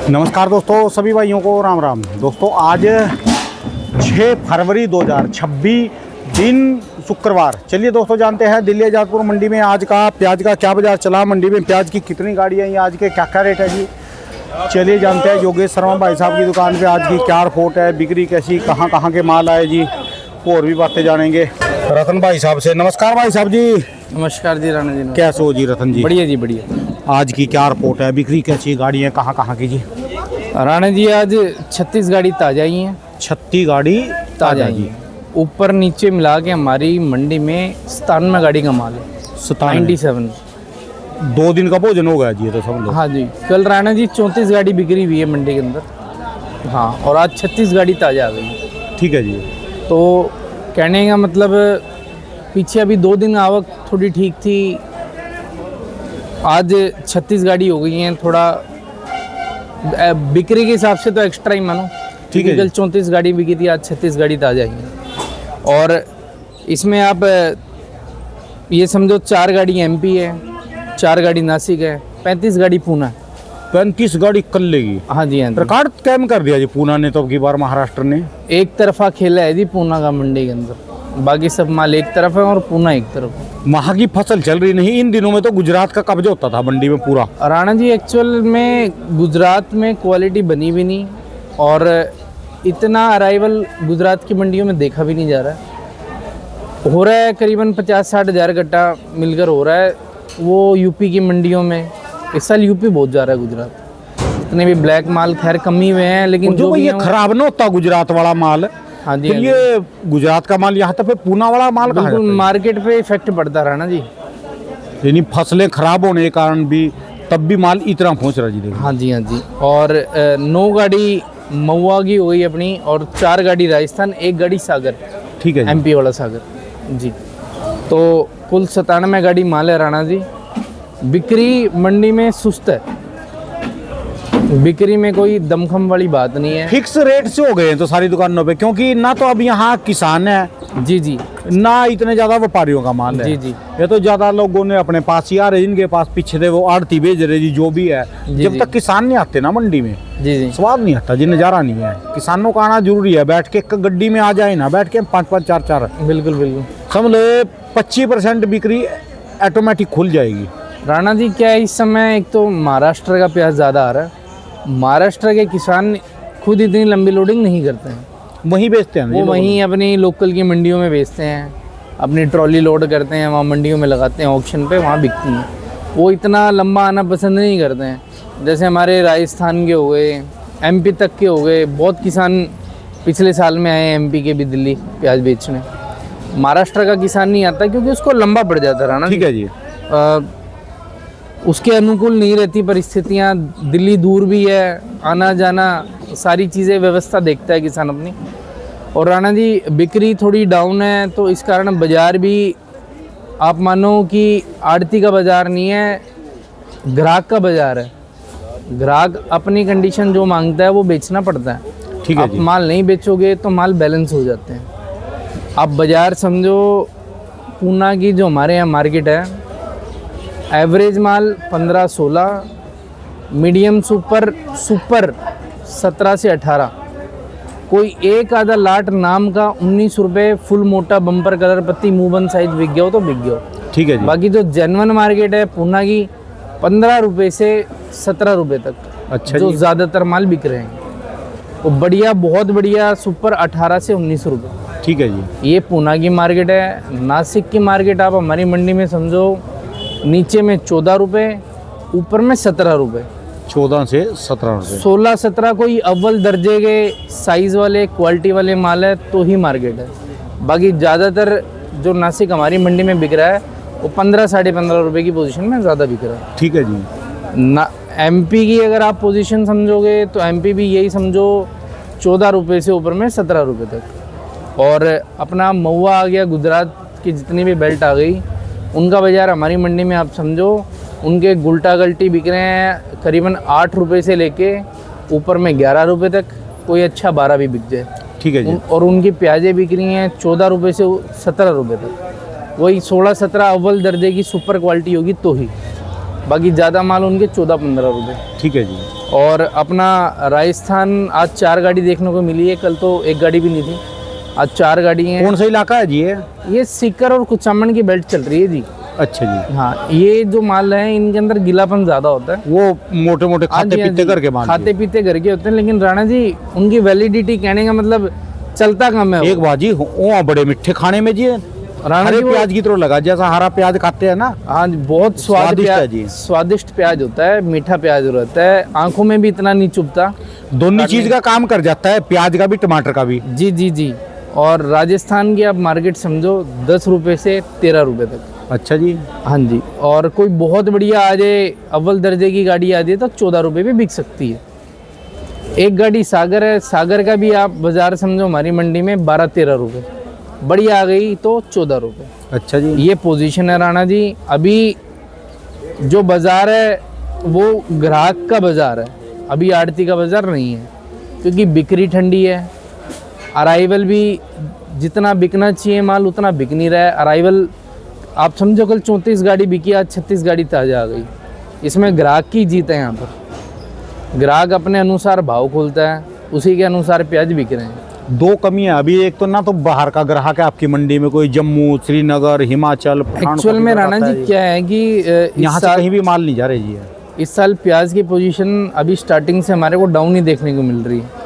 नमस्कार दोस्तों, सभी भाइयों को राम राम। दोस्तों आज 6 फरवरी 2026 दिन शुक्रवार। चलिए दोस्तों जानते हैं दिल्ली आजादपुर मंडी में आज का प्याज का क्या बाजार चला, मंडी में प्याज की कितनी गाड़ियाँ हैं, आज के क्या क्या रेट है जी। चलिए जानते हैं योगेश शर्मा भाई साहब की दुकान पे आज की क्या रिपोर्ट है, बिक्री कैसी, कहाँ कहाँ के माल आए जी, और भी बातें जानेंगे रतन भाई साहब से। नमस्कार भाई साहब जी। नमस्कार जी राणा जी। कैसे हो जी रतन जी? बढ़िया जी बढ़िया। आज की क्या रिपोर्ट है, बिक्री कैसी, गाड़ियाँ कहाँ कहाँ की जी? राणा जी आज 36 गाड़ी ताज़ा ही हैं। 36 गाड़ी ताज़ा जी। ऊपर नीचे मिला के हमारी मंडी में 97 गाड़ी का माल है। 97 2 दिन का भोजन हो गया जी ये तो सब लोग। हाँ जी, कल राणा जी 34 गाड़ी बिक्री हुई है मंडी के अंदर। हाँ, और आज 36 गाड़ी ताज़ा आ गई। ठीक है जी। तो कहने का मतलब पीछे अभी 2 दिन आवक थोड़ी ठीक थी, आज 36 गाड़ी हो गई हैं। थोड़ा बिक्री के हिसाब से तो एक्स्ट्रा ही मानो। ठीक है। कल 34 गाड़ी बिकी थी, आज 36 गाड़ी ताज़ा आई है। और इसमें आप ये समझो 4 गाड़ी एमपी है, 4 गाड़ी नासिक है, 35 गाड़ी पूना है। 35 गाड़ी कल लेगी। हाँ जी हाँ जी। रिकॉर्ड कैम कर दिया जी पूना ने तो अब की बार महाराष्ट्र ने। एक तरफा खेला है जी पूना का मंडी के अंदर, बाकी सब माल एक तरफ है और पूना एक तरफ है। वहाँ की फसल चल रही नहीं, इन दिनों में तो गुजरात का कब्जा होता था मंडी में पूरा। राणा जी एक्चुअल में गुजरात में क्वालिटी बनी भी नहीं, और इतना अराइवल गुजरात की मंडियों में देखा भी नहीं जा रहा है। हो रहा है करीबन 50-60 हज़ार कट्टा मिलकर हो रहा है वो यूपी की मंडियों में। इस साल यूपी बहुत जा रहा है गुजरात। इतने भी ब्लैक माल खैर कम ही हुए हैं, लेकिन जो ये खराब ना होता गुजरात वाला माल। हाँ जी, फिर ये गुजरात का माल यहाँ तक फिर पूना वाला माल कहाँ बिल्कुल जाता है? मार्केट पे इफेक्ट पड़ता रहा ना जी। यानी फसलें खराब होने के कारण भी तब भी माल इतना पहुँच रहा जी देखिए। हाँ जी हाँ जी। और 9 गाड़ी महुआ की हो गई अपनी, और 4 गाड़ी राजस्थान, 1 गाड़ी सागर। ठीक है जी। एमपी वाला सागर जी। तो कुल 97 गाड़ी माल है राणा जी। बिक्री मंडी में सुस्त है, बिक्री में कोई दमखम वाली बात नहीं है। फिक्स रेट से हो गए हैं तो सारी दुकानों पे, क्योंकि ना तो अब यहाँ किसान है जी जी ना इतने ज्यादा व्यापारियों का माल है। जी जी। ये तो ज्यादा लोगों ने अपने पास ही आ रहे, जिनके पास पीछे थे वो आड़ती भेज रहे जी, जो भी है। जी, जब जी। तक किसान नहीं आते ना मंडी में जी जी स्वाद नहीं आता जी, नजारा नहीं है। किसानों का आना जरूरी है, बैठ के एक गड्डी में आ जाए ना, बैठ के 5-5 4-4 बिल्कुल बिल्कुल। समझ लो 25% बिक्री ऑटोमेटिक खुल जाएगी। राणा जी क्या है, इस समय एक तो महाराष्ट्र का प्याज ज़्यादा आ रहा है। महाराष्ट्र के किसान खुद इतनी लंबी लोडिंग नहीं करते हैं, वहीं बेचते हैं वो वहीं अपनी लोकल की मंडियों में बेचते हैं, अपनी ट्रॉली लोड करते हैं, वहाँ मंडियों में लगाते हैं, ऑक्शन पे वहाँ बिकती हैं। वो इतना लंबा आना पसंद नहीं करते हैं। जैसे हमारे राजस्थान के हो गए, एमपी तक के हो गए, बहुत किसान पिछले साल में आए एमपी के भी दिल्ली प्याज बेचने। महाराष्ट्र का किसान नहीं आता क्योंकि उसको लंबा पड़ जाता रहा ना। ठीक है जी। उसके अनुकूल नहीं रहती परिस्थितियाँ, दिल्ली दूर भी है, आना जाना सारी चीज़ें व्यवस्था देखता है किसान अपनी। और राणा जी बिक्री थोड़ी डाउन है, तो इस कारण बाज़ार भी आप मानो कि आड़ती का बाज़ार नहीं है, ग्राहक का बाज़ार है। ग्राहक अपनी कंडीशन जो मांगता है वो बेचना पड़ता है। ठीक है आप जी। माल नहीं बेचोगे तो माल बैलेंस हो जाते हैं। आप बाज़ार समझो पूना की जो हमारे यहाँ मार्केट है, एवरेज माल 15-16, मीडियम सुपर 17 से 18, कोई एक आधा लाट नाम का 19 रुपये, फुल मोटा बम्पर कलर पत्ती मुंहबंद साइज बिक गया हो तो बिक गया हो। ठीक है जी। बाकी जो जेन्युइन मार्केट है पूना की 15 रुपये से 17 रुपये तक अच्छा जो जी। ज़्यादातर माल बिक रहे हैं। वो बढ़िया, बहुत बढ़िया सुपर 18 से 19 रुपये। ठीक है जी। ये पूना की मार्केट है। नासिक की मार्केट आप हमारी मंडी में समझो नीचे में 14 रुपये, ऊपर में 17 रुपये। 14 से 17 रुपये। 16-17 कोई अव्वल दर्जे के साइज़ वाले क्वालिटी वाले माल है तो ही मार्केट है। बाकी ज़्यादातर जो नासिक हमारी मंडी में बिक रहा है वो 15-15.5 रुपये की पोजीशन में ज़्यादा बिक रहा है। ठीक है जी। ना एमपी की अगर आप पोजीशन समझोगे तो एमपी भी यही समझो 14 रुपये से ऊपर में 17 रुपये तक। और अपना महुआ आ गया, गुजरात की जितनी भी बेल्ट आ गई, उनका बाज़ार हमारी मंडी में आप समझो उनके गुल्टा गल्टी बिक रहे हैं करीबन 8 रुपये से लेके ऊपर में 11 रुपये तक, कोई अच्छा 12 भी बिक जाए। ठीक है जी। और उनकी प्याज़ें बिक रही हैं 14 रुपये से 17 रुपये तक। वही 16-17 अव्वल दर्जे की सुपर क्वालिटी होगी तो ही। बाकी ज़्यादा माल उनके 14-15 रुपये। ठीक है जी। और अपना राजस्थान आज 4 गाड़ी देखने को मिली है, कल तो एक गाड़ी भी नहीं थी, आज 4 गाड़ी हैं। कौन सा इलाका है जी ये सीकर और कुचामन की बेल्ट चल रही है जी। अच्छा जी। हाँ, ये जो माल है इनके अंदर गीलापन ज़्यादा होता है, वो मोटे मोटे खाते पीते करके माल, खाते पीते करके होते हैं। लेकिन राणा जी उनकी वैलिडिटी कहने का मतलब चलता कम है। एक बाजी वो बड़े मिठे खाने में जी, राणा जी प्याज की तरह लगा, जैसा हरा प्याज खाते हैं ना। हाँ जी, बहुत स्वादिष्ट है जी। स्वादिष्ट प्याज होता है, मीठा प्याज रहता है, आंखों में भी इतना नहीं चुभता। दोनों चीज का काम कर जाता है, प्याज का भी टमाटर का भी। जी जी जी। और राजस्थान की आप मार्केट समझो 10 रुपये से 13 रुपये तक। अच्छा जी। हाँ जी। और कोई बहुत बढ़िया आ जाए, अव्वल दर्जे की गाड़ी आ जाए तो 14 रुपये भी बिक सकती है। एक गाड़ी सागर है, सागर का भी आप बाजार समझो हमारी मंडी में 12-13 रुपये, बढ़िया आ गई तो 14 रुपये। अच्छा जी। ये पोजीशन है राणा जी। अभी जो बाज़ार है वो ग्राहक का बाज़ार है, अभी आड़ती का बाज़ार नहीं है, क्योंकि बिक्री ठंडी है। अराइवल भी जितना बिकना चाहिए माल उतना बिक नहीं रहा है। अराइवल आप समझो कल 34 गाड़ी बिकी, आज 36 गाड़ी ताज़ा आ गई। इसमें ग्राहक की जीत है। यहाँ पर ग्राहक अपने अनुसार भाव खोलता है, उसी के अनुसार प्याज बिक रहे हैं। दो कमी है अभी, एक तो ना तो बाहर का ग्राहक है आपकी मंडी में, कोई जम्मू, श्रीनगर, हिमाचल। एक्चुअल में राणा जी क्या है कि यहाँ से कहीं भी माल नहीं जा रही है। इस साल प्याज की पोजीशन अभी स्टार्टिंग से हमारे को डाउन ही देखने को मिल रही है,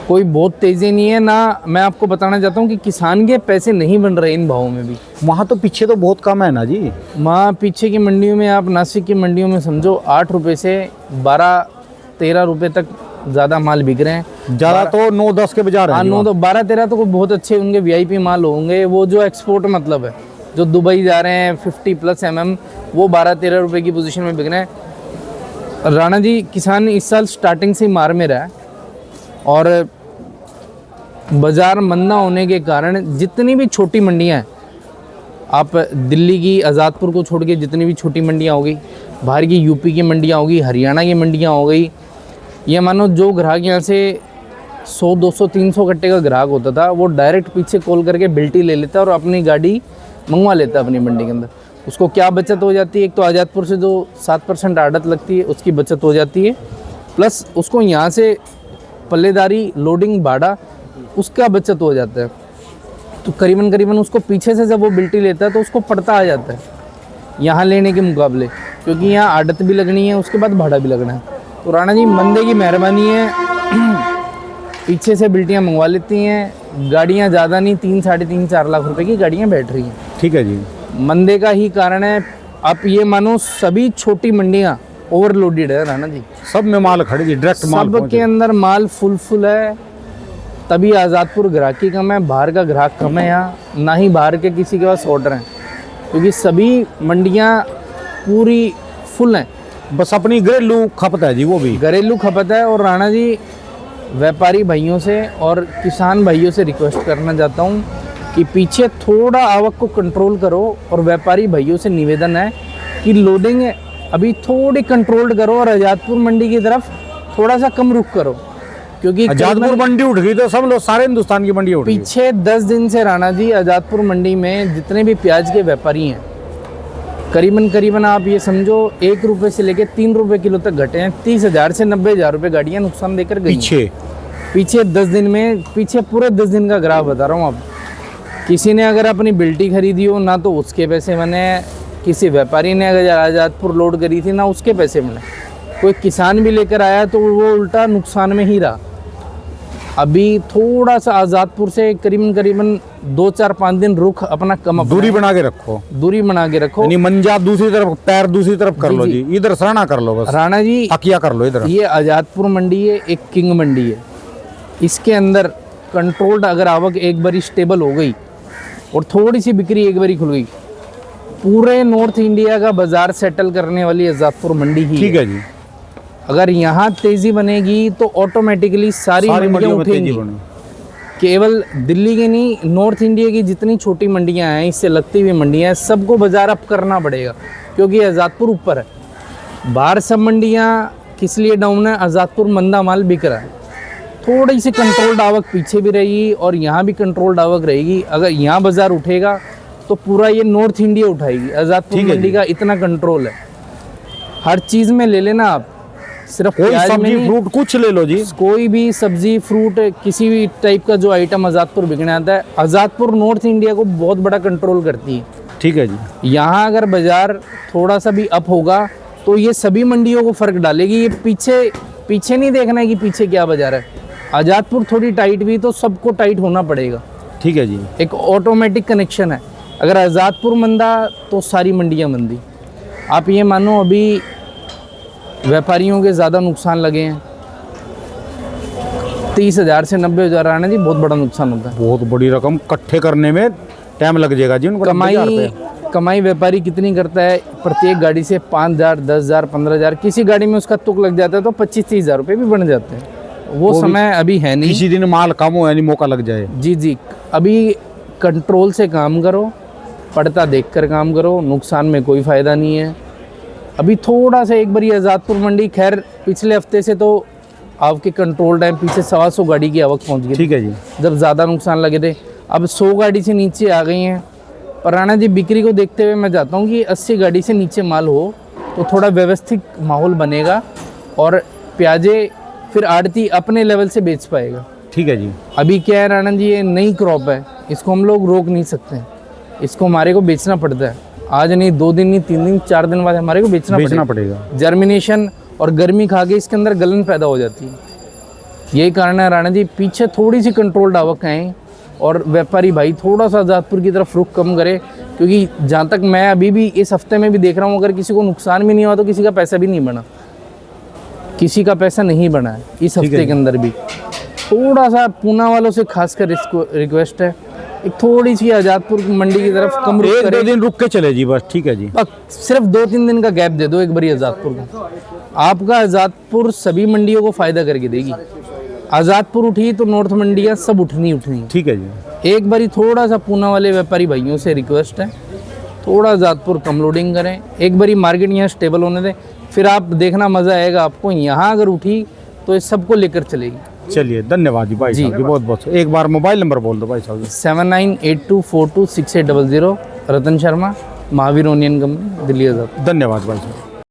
कोई बहुत तेज़ी नहीं है ना। मैं आपको बताना चाहता हूँ कि किसान के पैसे नहीं बन रहे इन भावों में भी। वहाँ तो पीछे तो बहुत कम है ना जी। वहाँ पीछे की मंडियों में, आप नासिक की मंडियों में समझो 8 रुपये से 12-13 रुपये तक ज़्यादा माल बिक रहे हैं। ज़्यादा तो 9-10 के बाजार है। हाँ, 9-12-13 तो बहुत अच्छे उनके VIP माल होंगे। वो जो एक्सपोर्ट मतलब है, जो दुबई जा रहे हैं 50+ mm, वो 12-13 रुपये की पोजीशन में बिक रहे हैं। राणा जी किसान इस साल स्टार्टिंग से मार में रहा है, और बाज़ार मंदा होने के कारण जितनी भी छोटी मंडियां हैं, आप दिल्ली की आज़ादपुर को छोड़ के जितनी भी छोटी मंडियां हो गई, बाहर की यूपी की मंडियां हो गई, हरियाणा की मंडियां हो गई, ये मानो जो ग्राहक यहाँ से 100, 200, 300 कट्टे का ग्राहक होता था, वो डायरेक्ट पीछे कॉल करके बिल्टी ले लेता और अपनी गाड़ी मंगवा लेता अपनी मंडी के अंदर। उसको क्या बचत हो जाती है, एक तो आज़ादपुर से जो 7% आड़त लगती है उसकी बचत हो जाती है, प्लस उसको यहाँ से पल्लेदारी, लोडिंग, भाड़ा, उसका बचत हो जाता है। तो करीबन उसको पीछे से जब वो बिल्टी लेता है तो उसको पड़ता आ जाता है यहाँ लेने के मुकाबले, क्योंकि यहाँ आड़त भी लगनी है, उसके बाद भाड़ा भी लगना है। तो राणा जी मंदे की मेहरबानी है, पीछे से बिल्टियाँ मंगवा लेती हैं। गाड़ियाँ ज़्यादा नहीं, 3-3.5-4 लाख रुपए की गाड़ियाँ बैठ रही हैं। ठीक है जी। मंदे का ही कारण है। आप ये मानो सभी छोटी मंडियाँ ओवरलोडेड है राणा जी, सब में माल खड़े जी, डायरेक्ट माल सब के अंदर माल फुल है। तभी आज़ादपुर ग्राहकी कम है, बाहर का ग्राहक कम है यहाँ, ना ही बाहर के किसी के पास ऑर्डर हैं, क्योंकि सभी मंडियाँ पूरी फुल हैं। बस अपनी घरेलू खपत है जी, वो भी घरेलू खपत है। और राणा जी व्यापारी भाइयों से और किसान भाइयों से रिक्वेस्ट करना चाहता हूँ कि पीछे थोड़ा आवक को कंट्रोल करो, और व्यापारी भाइयों से निवेदन है कि लोडिंग अभी थोड़ी कंट्रोल करो और आज़ादपुर मंडी की तरफ थोड़ा सा कम रुख करो, क्योंकि आज़ादपुर मंडी उठ गई तो सब लोग, सारे हिंदुस्तान की मंडी उठ गई। पीछे 10 दिन से राणा जी आज़ादपुर मंडी में जितने भी प्याज के व्यापारी हैं, करीबन आप ये समझो 1 रुपये से लेके 3 रुपये किलो तक घटे हैं। 30,000 से 90,000 रुपये गाड़ियाँ नुकसान देकर गई पीछे 10 दिन में, पीछे पूरे 10 दिन का ग्राफ बता रहा हूँ। अब किसी ने अगर अपनी बिल्टी खरीदी हो ना तो उसके पैसे बने, किसी व्यापारी ने अगर आज़ादपुर लोड करी थी ना उसके पैसे बने, कोई किसान भी लेकर आया तो वो उल्टा नुकसान में ही रहा। अभी थोड़ा सा आज़ादपुर से करीबन 2-4-5 दिन रुख अपना कम, दूरी बना के रखो, दूरी बना के रखो। यानी मंजा दूसरी तरफ, पैर दूसरी तरफ कर लो जी, इधर सराहना कर लो, बस राणा जी तकिया कर लो इधर। ये आज़ादपुर मंडी है, एक किंग मंडी है, इसके अंदर कंट्रोल्ड अगर आवक एक बारी स्टेबल हो गई और थोड़ी सी बिक्री एक बारी खुल गई, पूरे नॉर्थ इंडिया का बाजार सेटल करने वाली आज़ादपुर मंडी ही। ठीक है जी। अगर यहाँ तेज़ी बनेगी तो ऑटोमेटिकली सारी मंडियाँ उठेंगी। केवल दिल्ली की नहीं, नॉर्थ इंडिया की जितनी छोटी मंडियाँ हैं, इससे लगती हुई मंडियाँ हैं, सबको बाजार अप करना पड़ेगा, क्योंकि आज़ादपुर ऊपर है। बाहर सब मंडियाँ किस लिए डाउन है, आज़ादपुर मंदा माल बिक रहा है। थोड़ी सी कंट्रोल्ड आवक पीछे भी रहेगी और यहाँ भी कंट्रोल्ड आवक रहेगी। अगर यहाँ बाजार उठेगा तो पूरा ये नॉर्थ इंडिया उठाएगी। आज़ादपुर मंडी का इतना कंट्रोल है। हर चीज़ में ले लेना आप, सिर्फ कोई प्याज में सब्जी नहीं, फ्रूट कुछ ले लो जी। कोई भी सब्जी फ्रूट किसी भी टाइप का जो आइटम आज़ादपुर बिकने आता है, आज़ादपुर नॉर्थ इंडिया को बहुत बड़ा कंट्रोल करती है। ठीक है जी। यहाँ अगर बाज़ार थोड़ा सा भी अप होगा तो ये सभी मंडियों को फ़र्क डालेगी। ये पीछे नहीं देखना है कि पीछे क्या बाज़ार है। आज़ादपुर थोड़ी टाइट भी तो सबको टाइट होना पड़ेगा। ठीक है जी। एक ऑटोमेटिक कनेक्शन है, अगर आज़ादपुर मंदा तो सारी मंडियाँ मंदी। आप ये मानो अभी व्यापारियों के ज़्यादा नुकसान लगे हैं, 30,000 से 90,000 आना जी बहुत बड़ा नुकसान होता है। बहुत बड़ी रकम इकट्ठे करने में टाइम लग जाएगा जी उनको। 90,000 रुपये। कमाई व्यापारी कितनी करता है प्रत्येक गाड़ी से? 5,000, 10,000, 15,000, किसी गाड़ी में उसका तुक लग जाता है तो 25-30,000 रुपये भी बन जाते हैं। वो समय अभी है नहीं। किसी दिन माल कम हो यानी मौका लग जाए। जी जी, अभी कंट्रोल से काम करो, पड़ता देखकर काम करो, नुकसान में कोई फ़ायदा नहीं है। अभी थोड़ा सा एक बारी आज़ादपुर मंडी, खैर पिछले हफ्ते से तो आपके कंट्रोल टाइम पीछे 125 गाड़ी की आवक पहुंच गई। ठीक है जी। जब ज़्यादा नुकसान लगे थे, अब 100 गाड़ी से नीचे आ गई हैं। पर राणा जी बिक्री को देखते हुए मैं चाहता हूँ कि 80 गाड़ी से नीचे माल हो तो थोड़ा व्यवस्थित माहौल बनेगा और प्याजे फिर आड़ती अपने लेवल से बेच पाएगा। ठीक है जी। अभी क्या है राणा जी, ये नई क्रॉप है, इसको हम लोग रोक नहीं सकते हैं, इसको हमारे को बेचना पड़ता है। आज नहीं, 2 दिन नहीं, 3 दिन 4 दिन बाद हमारे को बेचना पड़ेगा। जर्मिनेशन और गर्मी खा के इसके अंदर गलन पैदा हो जाती है। यही कारण है राणा जी, पीछे थोड़ी सी कंट्रोल्ड आवक आए और व्यापारी भाई थोड़ा सा आज़ादपुर की तरफ रुख कम करे, क्योंकि जहाँ तक मैं अभी भी इस हफ्ते में भी देख रहा हूँ, अगर किसी को नुकसान भी नहीं हुआ तो किसी का पैसा भी नहीं बना, किसी का पैसा नहीं बना है इस हफ्ते के अंदर भी। थोड़ा सा पूना वालों से खासकर इसको रिक्वेस्ट है, एक थोड़ी सी आज़ादपुर मंडी की तरफ कम रुक करें। 1-2 दिन रुक के चले जी बस। ठीक है जी। सिर्फ 2-3 दिन का गैप दे दो एक बारी आज़ादपुर को, आपका आज़ादपुर सभी मंडियों को फ़ायदा करके देगी। आज़ादपुर उठी तो नॉर्थ मंडियाँ सब उठनी। ठीक है जी। एक बारी थोड़ा सा पूना वाले व्यापारी भाइयों से रिक्वेस्ट है, थोड़ा आज़ादपुर कम लोडिंग करें, एक बारी मार्केट यहाँ स्टेबल होने दें, फिर आप देखना मज़ा आएगा आपको। यहाँ अगर उठी तो इस सबको लेकर चलेगी। चलिए धन्यवाद जी भाई साहब, बहुत बहुत। एक बार मोबाइल नंबर बोल दो भाई साहब। 7982426800। रतन शर्मा, महावीर ओनियन कंपनी, दिल्ली आज़ाद। धन्यवाद भाई साहब।